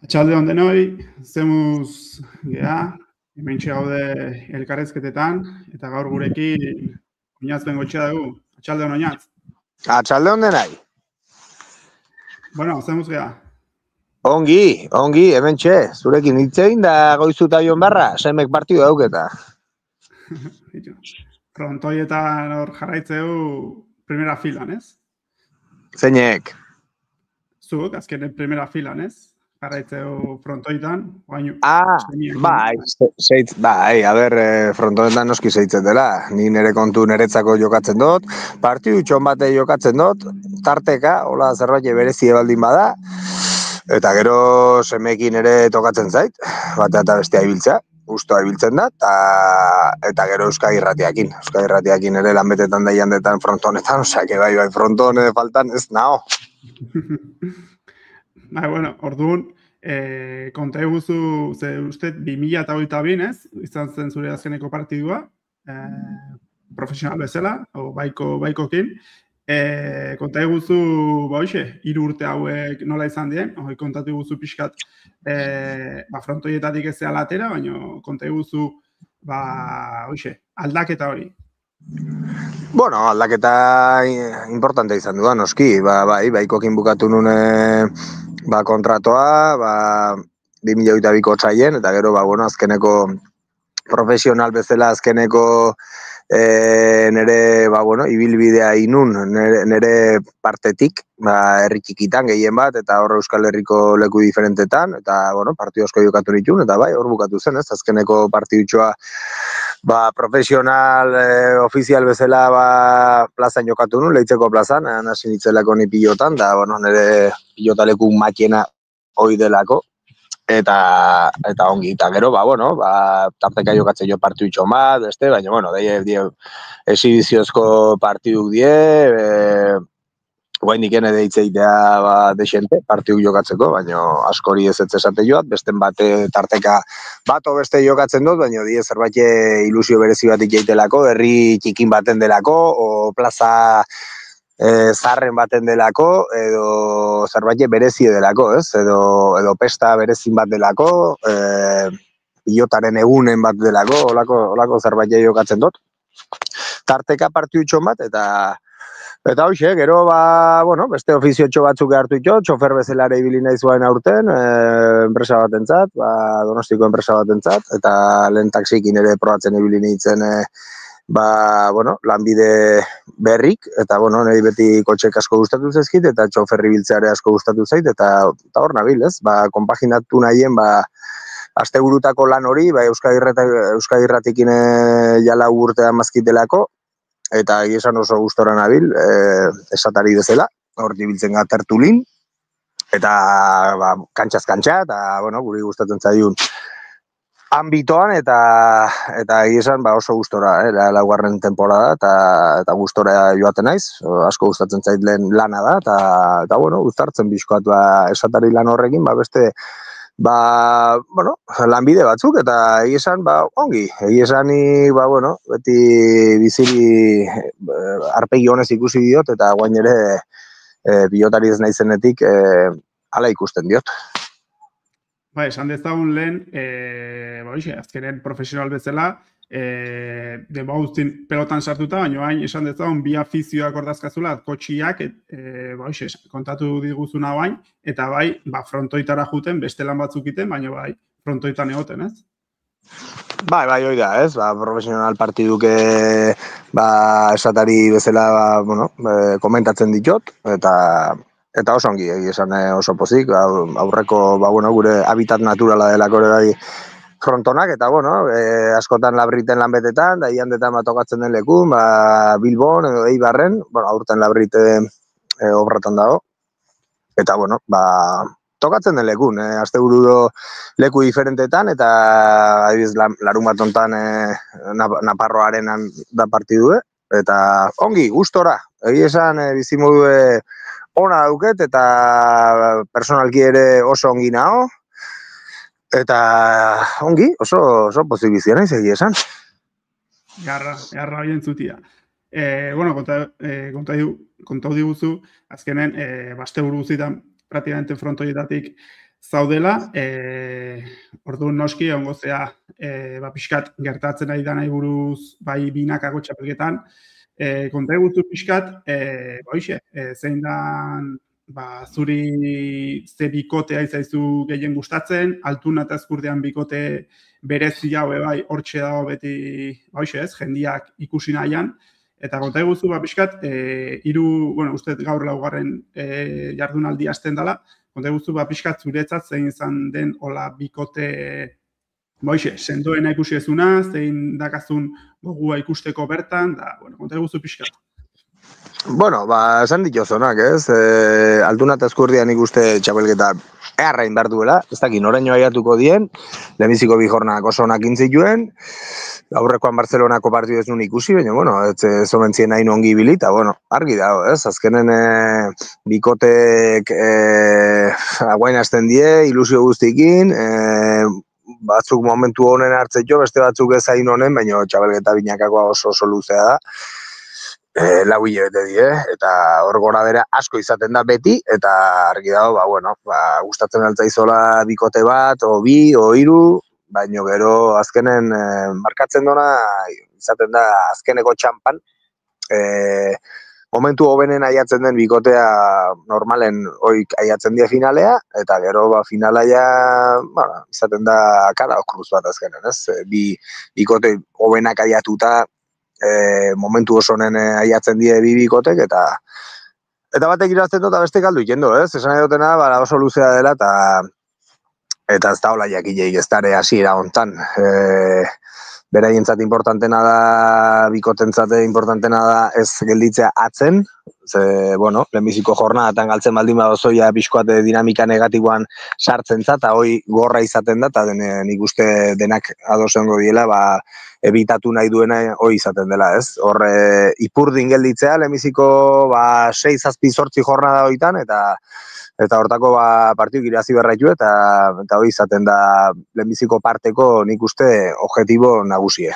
Atxalde hon denoi, zemuz geha, hementxe gaude elkarrezketetan, eta gaur gurekin oinatz bengotxea dugu. Atxalde hon oinatz. Atxalde hon denai. Bueno, zemuz geha. Ongi, hementxe, zurekin hitz egin da goizuta joan barra, semek partidu dauketa. Frontoietan hor jarraitzeu primera filan, ez? Zeinek? Zuk, azkenen primera filan, ez? Jarraitzeu frontoietan, baino... Bai, frontoetan noski zeitzen dela. Ni nire kontu niretzako jokatzen dut, partidu txon bate jokatzen dut, tarteka, hola zerbait berezie baldin bada, eta gero semekin ere tokatzen zait, bat eta bestea ibiltzea. Gustoa ibiltzen da, eta gero Euskadi Irratiakin ere lanbetetan da jandetan frontonetan, osea, bai, frontone faltan ez nao. Bueno, orduan, konta eguzu, ze uste 2022, ez? Izan zen zure azkeneko partidua, profesional bezala, o baikokin. Konta eguzu, hoxe, 3 urte hauek nola izan dien, kontatu eguzu pixkat, frontoietatik ez zela atera, baina konta eguzu, hoxe, aldaketa hori. Bueno, aldaketa importante izan duda, noski, baikokin bukatu nune kontratoa, 2022ko otsaien, eta gero, azkeneko profesional bezala azkeneko nere, ibilbidea inun, nere partetik, herri txikitan gehien bat, eta hor Euskal Herriko leku diferentetan, eta, partidu asko jokatu nituen, eta hor bukatu zen, ez, azkeneko partidutxoa, profesional, ofizial bezala, plazan jokatu nun, Leitzeko plazan, hasi nitzelako ni pilotan, da, nere pilotaleku makiena hoi delako, eta ongi, eta gero, tarteka jokatzen jo partidu txon bat, beste, baina, esibiziozko partiduk die, guaindik ene deitzeitea desente, partiduk jokatzeko, baina askori ez esate joat, besten bate tarteka bat o beste jokatzen dut, baina die zerbait ilusio berezi bat ikeitelako, herri txikin baten delako, o plaza zarren baten delako, edo zerbait berezi delako, ez? Edo pesta berezin bat delako, pilotaren egunen bat delako, olako zerbait jokatzen dut. Tarteka partidu txon bat, eta hoxe, gero, beste ofiziotxo batzuk hartu itxo, txofer bezalare ibili nahi zuen aurten, enpresa batentzat, Donostiko enpresa batentzat, eta lehen taksikin ere probatzen ibili nintzen, lanbide berrik, eta, nahi beti kotxek asko gustatu zaizkit, eta txoferri biltzeare asko gustatu zait, eta hor nabil, ez? Konpaginatu nahien, asteburutako lan hori, Euskadi Irratikin jala urtean mazkitelako, eta esan oso gustora nabil, esatari bezala, hor dibiltzen tertulin, eta kantxaz kantxa, eta, guri gustatzen zaiun ambitoan, eta esan oso gustora, laugarren temporada, eta gustora joaten naiz, asko gustatzen zait lehen lana da, eta gustartzen bizkoat esatari lan horrekin, beste, lanbide batzuk, eta esan, ongi, esan beti biziri arpegi honez ikusi diot, eta guain ere pilotari ez naizenetik hala ikusten diot. Esan dezagun lehen, azkenen profesional bezala, pelotan sartuta, baina hain esan dezagun bi afizioak ordazkazula, kotxiak, kontatu diguzuna bain, eta frontoitara juten, beste lan batzuk iten, baina frontoitan egoten, ez? Bai, hoi da, ez? Profesional partiduke esatari bezala komentatzen ditot, eta oso ongi, esan oso pozik, aurreko, gure habitat naturala delako ere frontonak, eta, askotan labriten lanbetetan, da iandetan tokatzen den lekun, Bilbon, edo Eibarren, aurten labrite obratan dago, eta, tokatzen den lekun, asteburu leku diferentetan, eta larun bat ontan Naparroaren da partidue, eta ongi, gustora, esan bizimodue ona dauket, eta personalki ere oso ongi nao, eta ongi, oso pozik bizia naiz egia esan. Garra horien zutia. Kontau diguzu, azkenen, asteburu guzitan, praktikamente frontoietatik zaudela, orduan noski ongo zea pixkat gertatzen ari danai buruz bai binakako txapelketan, konta eguzu pixkat, zein dan zuri ze bikotea izaizu gehien gustatzen, Altuna eta Ezkurdian bikote berezi hau bai hortxe dago beti, jendiak ikusi nahian, eta konta eguzu pixkat, uste gaur laugarren jardunaldi hasten dela, konta eguzu pixkat zuretzat zein izan den hola bikote sendoena ikusi ezuna, zein dakazun gogua ikusteko bertan, da, konta eguzu pixkat. Bueno, esan dituzonak, ez? Altuna eta Ezkurdian ikuste txapelketa errain behar duela, ez dakit noraino aiatuko dien, lehenbiziko bi jornak oso onak intzituen, aurrekoan Barcelonako partidu ez nun ikusi, baina, ez omentzien nahi ongi bilita, argi dago, ez? Azkenen bikotek guain hasten die, ilusio guztikin, batzuk momentu honen hartzetxo, beste batzuk ez hain honen, baina txapelketa binakakoa oso luzea da. 4 hilabete die, eta hor gora bera asko izaten da beti, eta argi dago, gustatzen altzaizola bikote bat, o bi, o 3, baina gero azkenen markatzen dona, izaten da azkeneko txampan, momentu hobenen aiatzen den bikotea normalen oik aiatzen die finalea, eta gero finalaia izaten da kara okruz bat azkenen, ez? Bikote hobenak aiatuta, momentu oso honen aiatzen die bi bikotek, eta batek irazten dut, eta beste galdu ikendo, ez? Esan nahi dutena, oso luzea dela, eta ez da hola jakileik ez dare hasiera hontan. Beraientzat importantena da, bikotentzat importantena da ez gelditzea atzen, lehenbiziko jornadatan galtzen baldin badozoia pixkoate dinamika negatiboan sartzen za, eta hoi gorra izaten da, eta nik uste denak adosengo diela, ebitatu nahi duena hoi izaten dela, ez? Hor, ipurdin gelditzea, lehenbiziko 6-7 jornada hoitan, eta hortako partiuk irazi berraitu, eta hoi izaten da lehenbiziko parteko nik uste objetibo nagusie.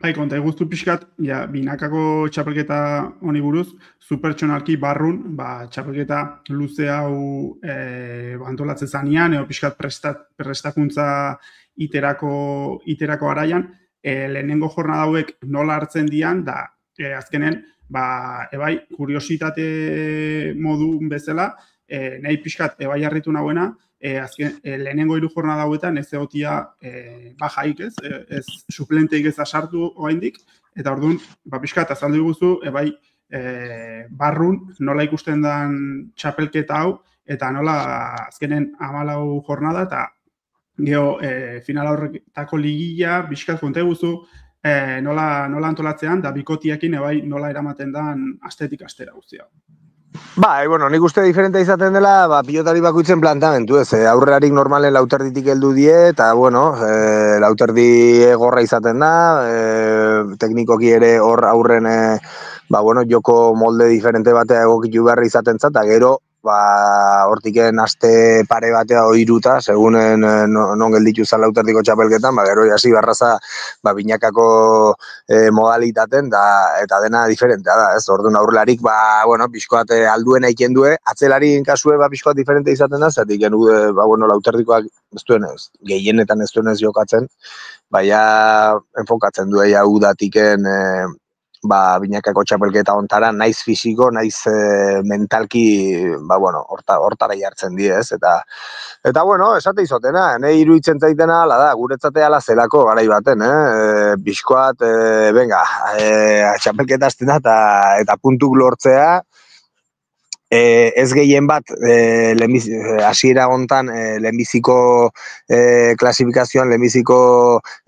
Konta eguztu pixkat, binakako txapelketa honi buruz, zu pertsonalki barrun, txapelketa luze hau antolatzen zanean, pixkat prestakuntza iterako araian, lehenengo jornada hauek nola hartzen dian, da azkenen, kuriositate modu bezala, nahi pixkat ebai harritu nahuena, lehenengo 3 jornada hauetan ez egotia bajaik ez suplenteik ez asartu oaindik, eta orduan, pixkat azaldu guzu, barrun nola ikusten den txapelketa hau, eta nola azkenen 14 jornada, eta geho final horretako ligila, pixkat konta guzu, nola antolatzean, da bikotiakin nola eramaten den astetik astera guztia. Nik uste diferente izaten dela, pilotari bakoitzen plantamentu, ez, aurrerarik normalen lauterditik heldu die, eta, lauterdi gorra izaten da, teknikoki ere hor aurren, joko molde diferente batea egokitu beharra izaten za, eta gero, hortiken aste pare batea oiruta, segunen non gelditu zan lauterdiko txapelketan, gero hasi barraza binakako modalitaten, eta dena diferentea da, ez? Orduan aurrelarik, pixkoat alduena ikendue, atzelarien kasue pixkoat diferente izaten da, zatik lauterdikoak ez duenez, gehienetan ez duenez jokatzen, enfokatzen duea udatiken binakako txapelketa ontara, naiz fisiko, naiz mentalki, hortara jartzen die, ez? Eta esate izotena, nahi iruditzen zaitena, ala da, guretzate ala zelako garai baten, bizkoat, txapelketa azten da, eta puntuk lortzea, ez gehien bat, hasiera hontan, lehenbiziko klasifikazioan, lehenbiziko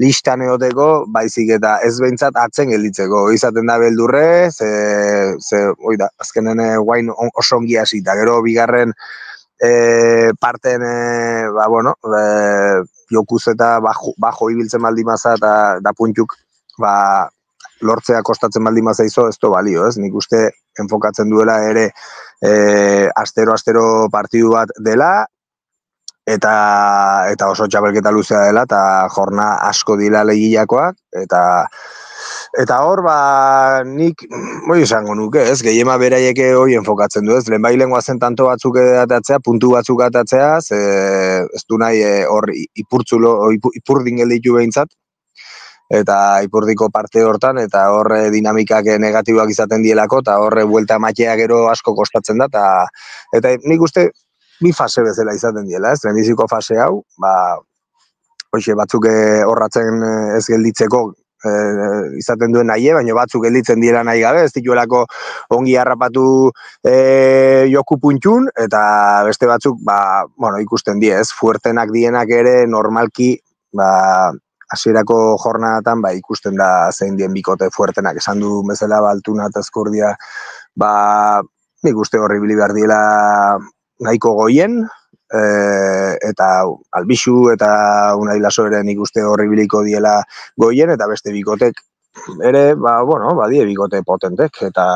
listan egoteko, baizik eta ez behintzat atzen gelditzeko. Izaten da beldurre, azkenen guain oso ongi hasi, eta gero bigarren parten, jokuz eta bajo ibiltzen baldimasa, eta puntuk, lortzea kostatzen baldimasa izo, ez to balio, ez? Nik uste enfokatzen duela ere astero partidu bat dela, eta oso txapelketa luzea dela, eta jorna asko dila lehiakoak, Eta hor, nik, izango nuke, ez, gehiema beraieke hori enfokatzen du, ez, lehenbailengoa zen tanto batzuk atatzea, puntu batzuk atatzea, ez du nahi hor ipurdin gelditu behintzat, eta ipurdiko parte hortan, eta hor dinamikak negatiboak izaten dielako, eta hor buelta matea gero asko kostatzen da, eta nik uste bi fase bezala izaten diela, ez, lehenbiziko fase hau, hoxe batzuk horratzen ez gelditzeko, izaten duen nahi, baina batzuk gelditzen dira nahi gabe, ez dituelako ongi harrapatu joku puntxun, eta beste batzuk, ikusten die, ez, fuertenak dienak ere normalki, hasierako jornadatan, ikusten da zein dien bikote fuertenak, esan du bezala Altuna eta Ezkurdia, nik uste horri bili behar diela nahiko goien, eta Albixu eta Unai Laso ere nik uste horribiliko diela goien, eta beste bikotek ere, badie bikote potentek, eta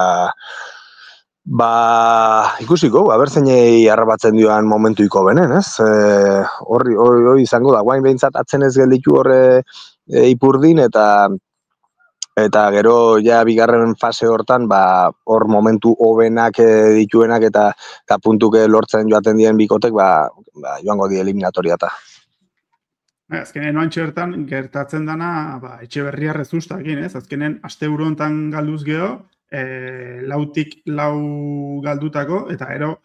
ikusiko, zeinei harrapatzen dioan momentuiko benen, ez? Hori izango da, guain behintzat atzen ez gelditu horre ipurdin, eta gero ja bigarren fase hortan, hor momentu hobenak dituenak eta puntuk lortzen joaten dien bikotek, joango die eliminatoriata. Azkenen oantxe bertan gertatzen dana Etxeberria rezustakin, ez? Azkenen asteburu hontan galduz geho, lautik lau galdutako, eta gero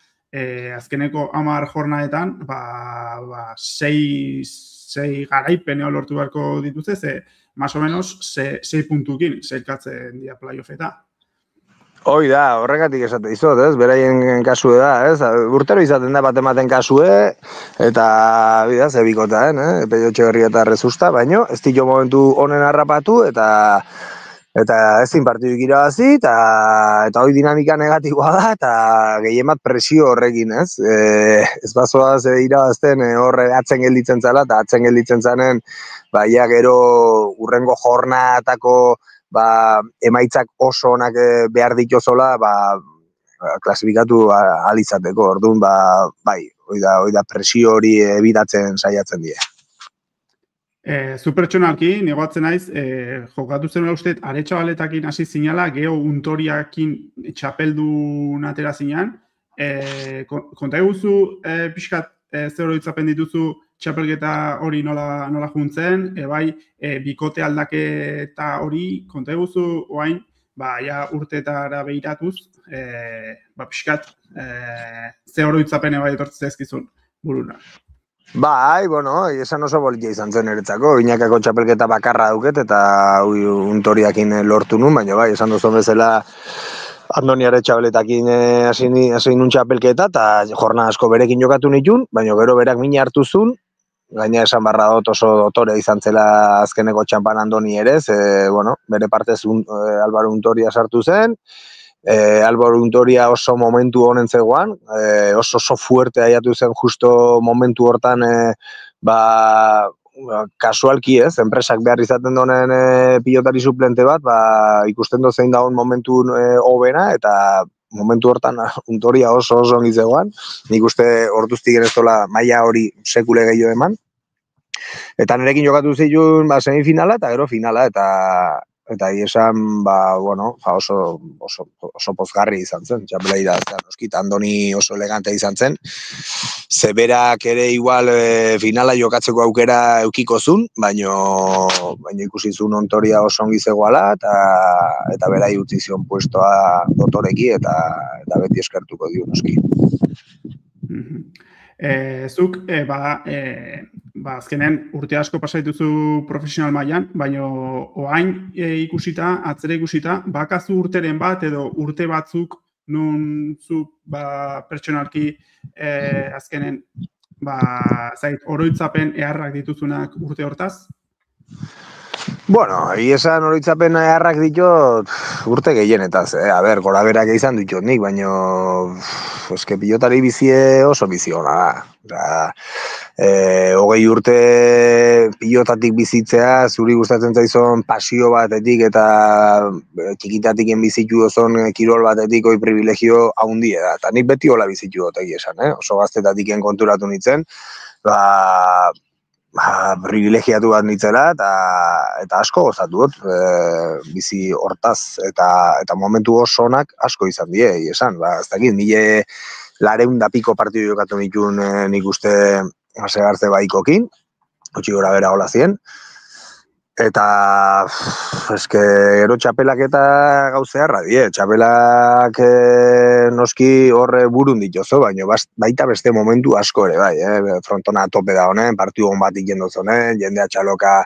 azkeneko 10 jornadetan sei garaipeneo lortu beharko dituzte, ze más o menos 6 puntukin zelkatzen dira playoffeta. Hoi da, horregatik esate dizut, ez? Beraien kasue da, ez? Urtero izaten da bat ematen kasue, eta bida, zebikotaen, Pello Etxeberria eta Rezusta, baino, ez ditu momentu honen harrapatu, eta ezin partiduik irabazi, eta hoi dinamika negatiboa da, eta gehien bat presio horrekin, ez? Ez bazoaz irabazten horre atzen gelditzen zala, eta atzen gelditzen zanen, ja gero urrengo jornatako emaitzak oso onak behar dituzola, klasifikatu alizateko, orduan, hoi da presio hori ebitatzen saiatzen die. Zu pertsonalki, negoatzen naiz, jokatu zen uste, Aretxabaletakin hasi zinala, geho Untoriakin txapeldun atera zinean. Konta eguzu, pixkat, zer oroitzapen dituzu txapelketa hori nola juntzen, bikote aldaketa hori, konta eguzu, oain, ja urteetara behiratuz, pixkat, zer oroitzapen etortzen ezkizun buruna. Esan oso politia izan zen eretzako, Iñakako txapelketa bakarra dauket, eta Untoriakin lortu nun, baina esan duzun bezala Andoni Aretxabaletakin hasi nun txapelketa, eta jorna asko berekin jokatu nitun, baina gero berak mina hartu zuen, gaina esan barra dut oso dotore izan zela azkeneko txampan Andoni ere, bere partez Álvaro Untoria sartu zen, Álvaro Untoria oso momentu honen zegoan, oso fuerte aiatu zen justo momentu hortan, kasualki ez, enpresak behar izaten donen pilotari suplente bat, ikusten dozein daun momentu hobena, eta momentu hortan Untoria oso ongi zegoan, nik uste orduztik genestola maila hori sekule gehiago eman, eta nerekin jokatu zituen semifinala, eta gero finala, eta esan, oso pozgarri izan zen, txapela irazten, oskita Andoni oso elegante izan zen, zeberak ere igual finala jokatzeko aukera eukiko zun, baino ikusi zuen Untoria oso ongi zegoala, eta berai utzi zion puestoa dotoreki, eta beti eskertuko dio noski. Zuk, azkenen urte asko pasaituzu profesional mailan, baina oain ikusita, atzera ikusita, bakazu urteren bat edo urte batzuk nun zu pertsonalki azkenen oroitzapen eharrak dituzunak urte hortaz? Esan oroitzapen eharrak ditut urte gehienetaz, gora berak izan ditut nik, baina pilotari bizie oso bizi hona da. 20 urte pilotatik bizitzea, zuri gustatzen zaizon pasio batetik eta txikitatiken bizitu dozon kirol batetik oi privilegio haundie da. Eta nik beti hola bizitu dut esan, oso gaztetatiken konturatu nintzen, privilegiatu bat nitzela, eta asko gozatu dut, bizi hortaz, eta momentu oso onak asko izan die, esan, ez dakit, 1.200 partidu jokatu nituen nik uste Asegarze Baikokin, gutxi gora bera hola zien, eta eske gero txapelak eta gauzearra die, txapelak noski horre burun ditozo, baina baita beste momentu asko ere bai, frontona tope da honen, partidu hon bat ikendo zonen, jendea txaloka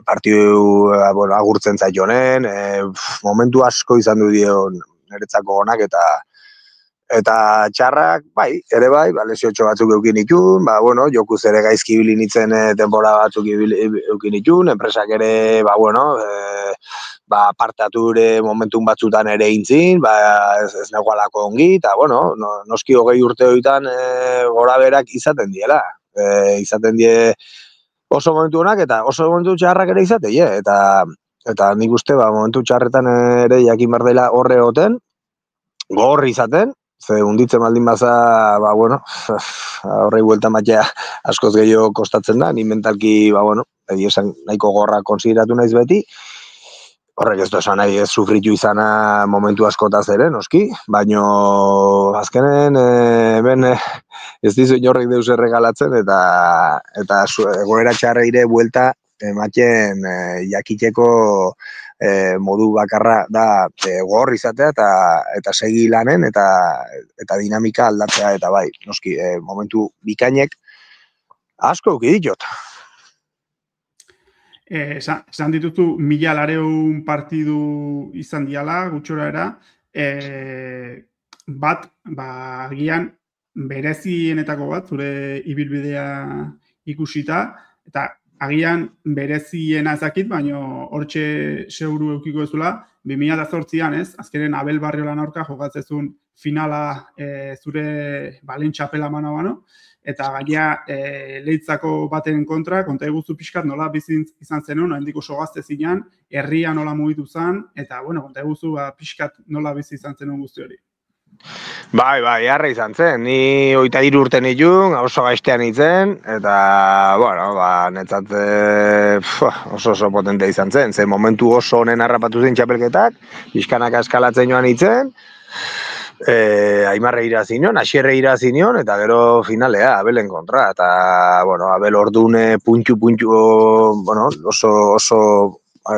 partidu agurtzen zaitonen, momentu asko izan du dio niretzako honak eta txarrak, ere bai, lesiotxo batzuk eukin itun, jokuz ere gaizki ibili nitzen denbora batzuk eukin itun, enpresak ere, parte hartu momentun batzutan ere intzin, ez negoalako ongi, eta, noski 20 urte hoitan gora berak izaten diela. Izaten die oso momentu honak, eta oso momentu txarrak ere izateie, eta nik uste, momentu txarretan ere jakin behar dela horre goten, gogorri izaten, ze hunditzen baldin baza, horrei buelta matea askoz gehiago kostatzen da, ni mentalki, esan nahiko gorra konsideratu naiz beti, horrek ez du esan nahi ez sufritu izana momentu askotaz ere, noski, baino azkenen, hemen ez dizu inorrek deus erregalatzen, eta egoera txarreire buelta ematen jakiteko modu bakarra da gogor izatea eta segi lanen eta dinamika aldatzea eta bai, noski, momentu bikainek asko euki ditut. Esan dituzu 1.200 partidu izan diala, gutxora era, bat, agian berezienetako bat, zure ibilbidea ikusita, eta agian bereziena ezakit, baina hortxe seguru eukiko ezula, 2008an ez, azkenen Abel Barriolan aurka jokatzezun finala zure balen txapela bano, eta gaia Leitzako baten konta eguzu pixkat nola bizin izan zenun, handiko oso gazte zinean, herria nola mugitu zen, eta konta eguzu pixkat nola bizi izan zenun guzti hori. Bai, harra izan zen, ni 23 urte nituen, oso gaiztean itzen, eta, netzat oso potente izan zen, ze momentu oso honen harrapatu zen txapelketak, pixkanak eskalatzen joan itzen, Aimarre irazinion, Asierre irazinion, eta gero finalea, Abelen kontra, eta, Abel ordune puntxu, oso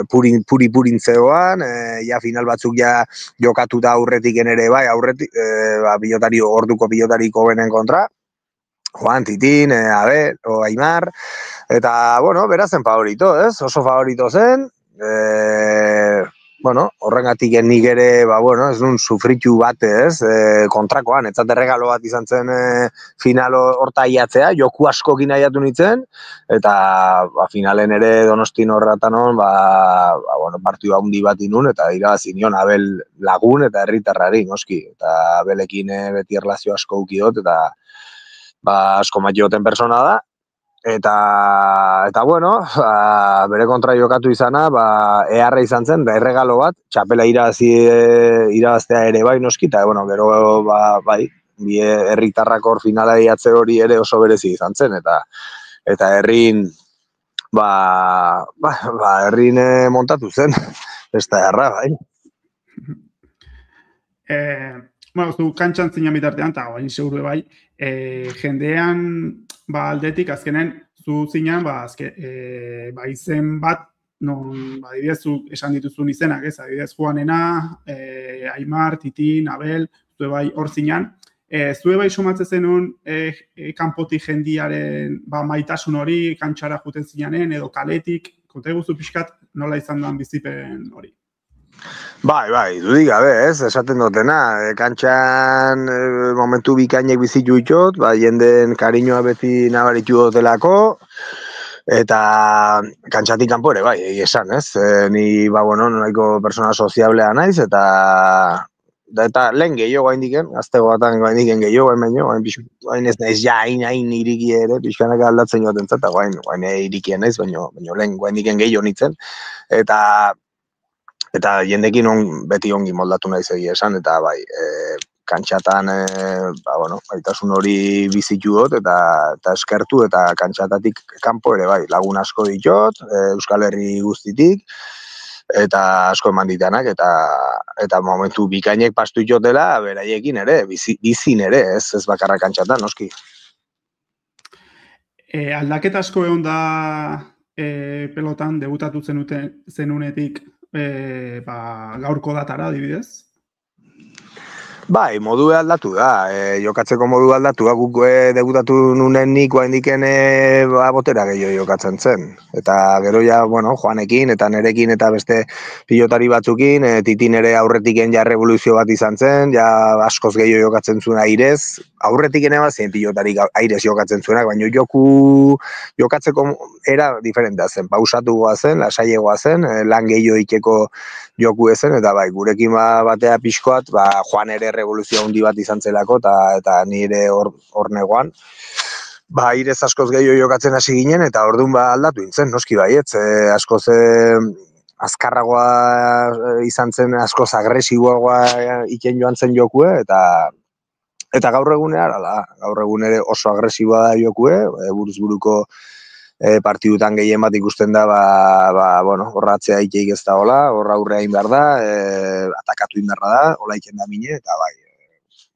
purin zegoan, ja final batzuk ja jokatu da aurretik ere bai, orduko pilotariko benen kontra, Juan, Titin, Abel, Aimar, eta, berazen favorito, ez? Oso favorito zen, horrengatik nik ere, ez duen sufritu bat, ez, kontrakoan, etzat erregalo bat izan zen final horta iatzea, joku askokin aiatu nintzen, eta finalen ere Donostin horretan partidu handi bat inun, eta irabazi nion Abel lagun eta herritarrari, noski, eta Abelekin beti erlazio asko ukidot, eta asko matioten persona da, eta bere kontra jokatu izana, eharra izan zen, da erregalo bat, txapela irabaztea ere bai noski, eta gero bi herritarrak hor finala iatze hori ere oso berezi izan zen, eta herrin herrin montatu zen, ez da erra, bai. Zu kantxan zinan bitartean, eta bain seguru bai, jendean aldetik azkenen zu zinan izen bat, adibidez esan dituzun izenak, ez, adibidez Juanena, Aimar, Titin, Abel, zue bai hor zinan, zue bai somatzen zenun kanpotik jendiaren maitasun hori, kantxara juten zinanen, edo kaletik, konta eguzu pixkat nola izan den bizipen hori? Bai, dudik gabe, ez, esaten dutena, kantxan momentu bikainek bizitu itxot, jenden kariñoa beti nabaritu dutelako, eta kantxatik kanpo ere, bai, esan, ez, ni, nolaiko persona soziablea naiz, eta lehen gehiago haindiken, gaztego batan haindiken gehiago, hain ez naiz hain iriki ere, pixkanak aldatzen joaten zata, hain irikien naiz, baina lehen haindiken gehiago nitzen, eta jendekin beti ongi moldatu nahi esan, eta kantxatan, gaitasun hori bizitu dut, eta eskertu, eta kantxatatik kanpo ere bai, lagun asko ditot, Euskal Herri guztitik, eta asko eman ditanak, eta momentu bikainek pastu jotela, beraiekin ere, bizin ere, ez bakarra kantxatan, noski. Aldaketa asko egon da pelotan, debutatu zenunetik gaurko datara, adibidez? Bai, modue aldatu da, jokatzeko modu aldatu da, guk debutatu nunen nik guaindiken botera gehiago jokatzen zen. Eta gero ja, Joanekin eta nerekin eta beste pilotari batzukin, titin ere aurretiken ja revoluzio bat izan zen, ja askoz gehiago jokatzen zuen airez, aurretiken eba zen pilotari airez jokatzen zuenak, baina jokatzeko era diferentea zen, pausatua zen, lasaiagoa zen, lan gehiago ikeko joku ezen, eta bai, gurekin batea pixkoat, Joan ere revoluzio handi bat izan zelako, eta nire hor negoan. Irez askoz gehiago jokatzen hasi ginen, eta orduan aldatu intzen, noski baietz, askoz azkarragoa izan zen, askoz agresiboagoa iken joan zen jokue, eta gaur egunere oso agresiboa da jokue, buruz-buruko partidutan gehien bat ikusten da, horratzea ikeik ez da hola, horra aurrea egin behar da, atakatu egin behar da, hola iken da mine, eta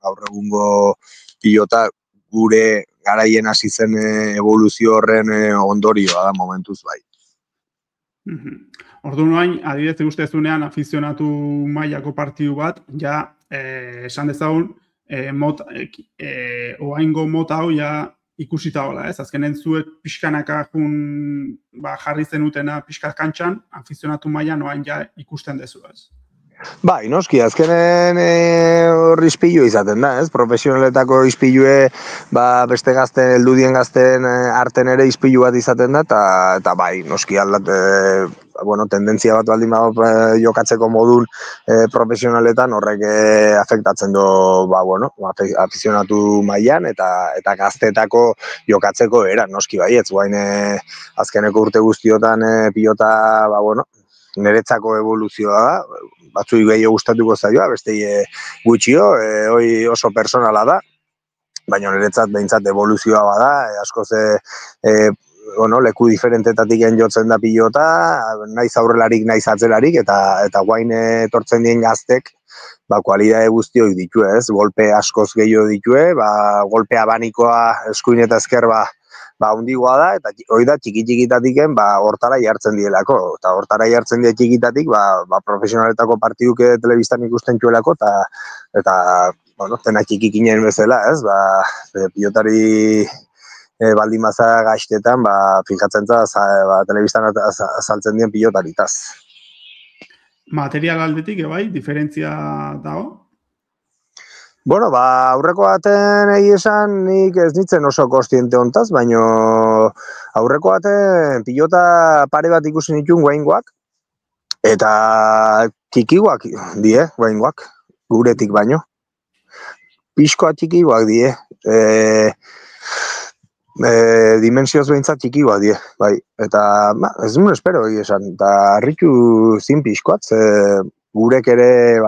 gaur egungo pilota gure garaien hasi zen evoluzio horren ondorioa da momentuz bai. Orduan orain, adibidez ustezunean afizionatu mailako partidu bat, ja esan dezagun, oaingo mota hau ja ikusita hola, ez? Azkenen zuek pixkanaka jarri zenutena pixkat kantxan, afizionatu mailan oain ja ikusten dezu, ez? Bai, noski, azkenen hori ispilu izaten da, ez? Profesionaletako ispilue, beste gazten, heldudien gazten arten ere ispilu bat izaten da, eta bai, noski tendentzia bat baldin jokatzeko modun profesionaletan horrek afektatzen du, afizionatu mailan eta gaztetako jokatzeko era, noski baietz, guain azkeneko urte guztiotan pilota, niretzako evoluzioa da, batzui gehiago gustatuko zaioa, beste gutxio, hoi oso personala da, baina niretzat behintzat evoluzioa bada, askoz leku diferentetatik jotzen da pilota, naiz aurrelarik, naiz atzelarik, eta guain etortzen dien gaztek, kualidade guztioik ditu, ez? Golpe askoz gehiago ditue, golpe abanikoa eskuin eta ezker hundigoa da, eta hori da txiki-txikitatik hortara jartzen dielako, eta hortara jartzen die txikitatik profesionaletako partiduk telebistan ikusten txuelako, eta tena txikikinen bezala, ez? Pilotari baldin baza gaiztetan, fijatzen telebistan azaltzen dien pilotaritaz. Material aldetik, bai, diferentzia dago? Aurreko baten esan nik ez nintzen oso kostiente hontaz, baina aurreko baten pilota pare bat ikusi nituen guaingoak, eta txikiguak die guaingoak, guretik baino. Pixkoa txikiguak die, dimensioz behintzat txikiguak die, bai. Eta ez duen espero esan, eta harritu zin pixkoat, gurek ere,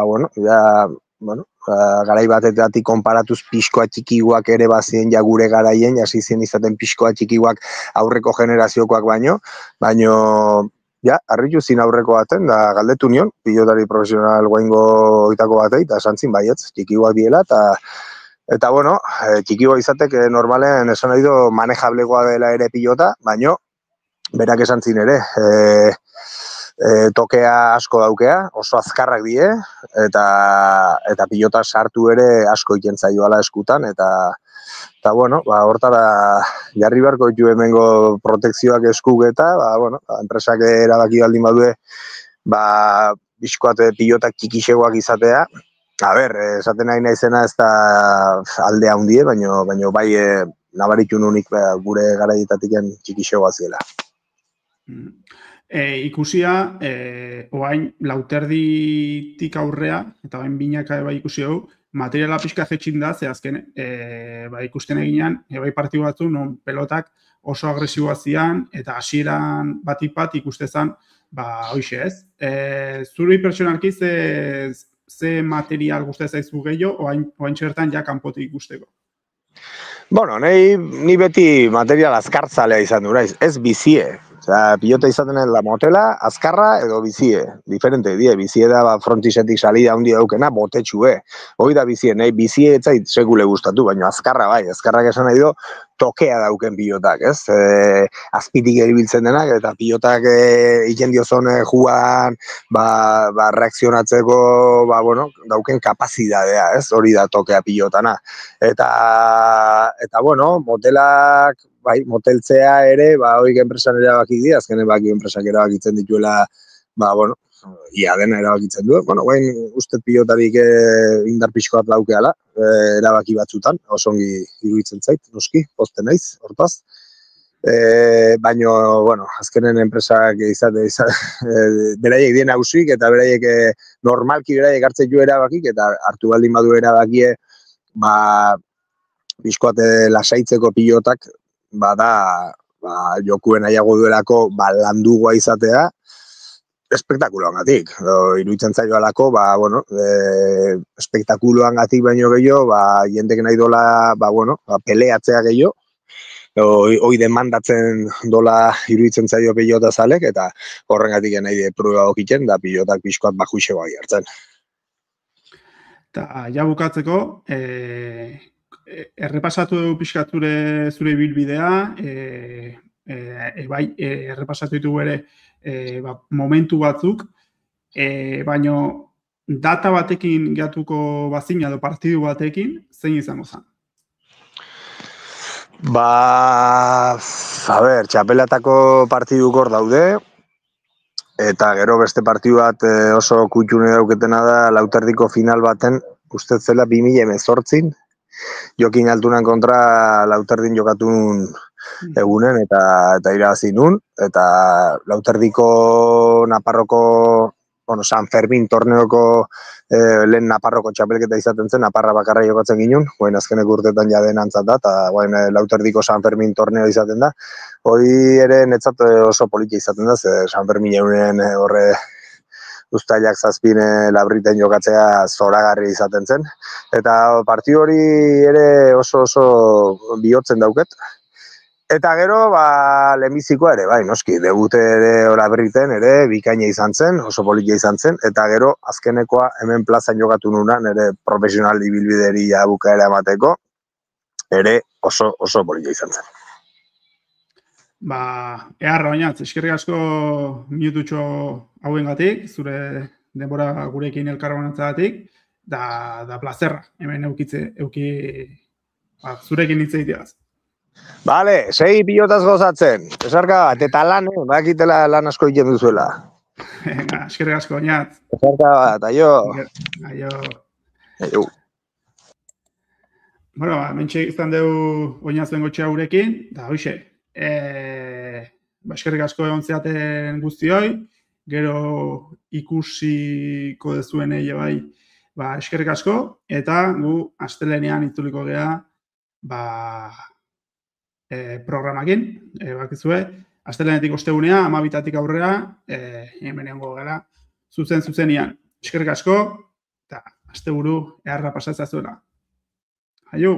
garai batetatik konparatuz pixkoa txikiguak ere bazien ja gure garaien, jasi zien izaten pixkoa txikiguak aurreko generaziokoak baino, harritu zin aurreko baten, da galdetu nion, pilotari profesional guaingo oitako batei, eta esan zin baietz, txikiguak diela, eta txikigoa izatek normalen esan nahi do manejablegoa dela ere pilota, baino, berak esan zin ere, tokea asko daukea, oso azkarrak die, eta pilota sartu ere asko iken zaioala eskutan, eta hortara jarri beharko ditu hemengo protekzioak eskuk eta, enpresak erabaki baldin badue, bizkoat pilotak txikixegoak izatea, esaten nahi naizena ez da aldea hundie, baina bai nabaritu nunik gure garaietatik txikixegoa ziela. Ikusia, oain lauterditik aurrea, eta oain binaka ikusi hau, materiala pixka jetxin da, ze azken ikusten eginean, bai partidu batzu, non pelotak oso agresiboa zian, eta hasieran batik bat ikustezan, hoxe ez. Zuri pertsonalki ze material guztia zaizu gehiago, oain txertan ja kanpotik ikusteko? Bueno, ni beti material azkartzalea izan du, naiz, ez bizie. Osea, pilota izaten da motela, azkarra edo bizie. Diferente die, bizie da frontisetik salida handi daukena, botetxue. Hoi da bizie, nahi bizie ez zait sekule gustatu, baina azkarra bai, azkarrak esan nahi du, tokea dauken pilotak, ez? Azpitik eribiltzen denak, eta pilotak iken diozon juan, reakzionatzeko, dauken kapazidadea, ez? Hori da tokea pilotana. Eta bueno, motelak, bai, moteltzea ere, horiek enpresan erabaki dira, azkenen baki enpresak erabakitzen dituela, ia dena erabakitzen du. Bueno, guain uste pilotarik indar pixko bat daukeala, erabaki batzutan, oso ongi iruditzen zait, noski, posten naiz, hortaz. Baina, azkenen enpresak beraiek dien hausik, eta beraiek normalki beraiek hartzen jo erabakik, eta hartu baldin badu erabakie, bizkoat lasaitzeko pilotak, jokuen nahiago duelako landugua izatea, espektakuloangatik. Iruditzen zaioalako, espektakuloangatik baino gehiago, jendek nahi dola, peleatzea gehiago, hoi demandatzen dola iruditzen zaio pilota zalek, eta horrengatik nahi prueba okiten, da pilotak bizkoat bajuixegoa jartzen. Eta ja bukatzeko, errepasatu dugu pixkat zure ibilbidea, errepasatu ditugu ere momentu batzuk, baino data batekin gehatuko bazina edo partidu batekin, zein izango zen? Txapelatako partidukor daude, eta gero beste partidu bat oso kutxune dauketena da Lauterdiko final baten, uste zela 2018, Jokin Altunan kontra Lauterdin jokatun egunen eta irabazi nun, eta Lauterdiko Naparroko, San Fermin torneoko lehen Naparroko txapelketa izaten zen, Naparra bakarra jokatzen ginen, azkenek urtetan jaden antzat da, eta Lauterdiko San Fermin torneo izaten da. Hoi ere netzat oso politia izaten da, ze San Fermin euren horre ustailak zazpine labriten jokatzea zoragarri izaten zen. Eta partidu hori ere oso bihotzen dauket. Eta gero, lehenbizikoa ere, noski, debute ere labriten ere, bikaina izan zen, oso politia izan zen, eta gero, azkenekoa hemen plazan jokatu nunan, ere profesional ibilbideri bukaera emateko, ere oso politia izan zen. Eharra bainatz, eskerrik asko minututxo hauengatik, zure denbora gurekin elkarbanatzeagatik, da plazerra, hemen zurekin hitz egiteaz. Bale, segi pilotaz gozatzen, esarka bat, eta bakitela lan asko egiten duzuela. Eskerrik asko bainatz. Esarka bat, aio. Aio. Mentxe izan dugu oinazuen gotxea gurekin, da hoxe, eskerrik asko egon zeaten guztioi, gero ikusiko dezuen bai, eskerrik asko, eta gu astelenean itzuliko gea programakin, bakizue, astelenetik ostegunea, 12 aurrera, hemen egongo gara, zuzenean. Eskerrik asko, eta asteburu eharra pasatza zuela. Aio!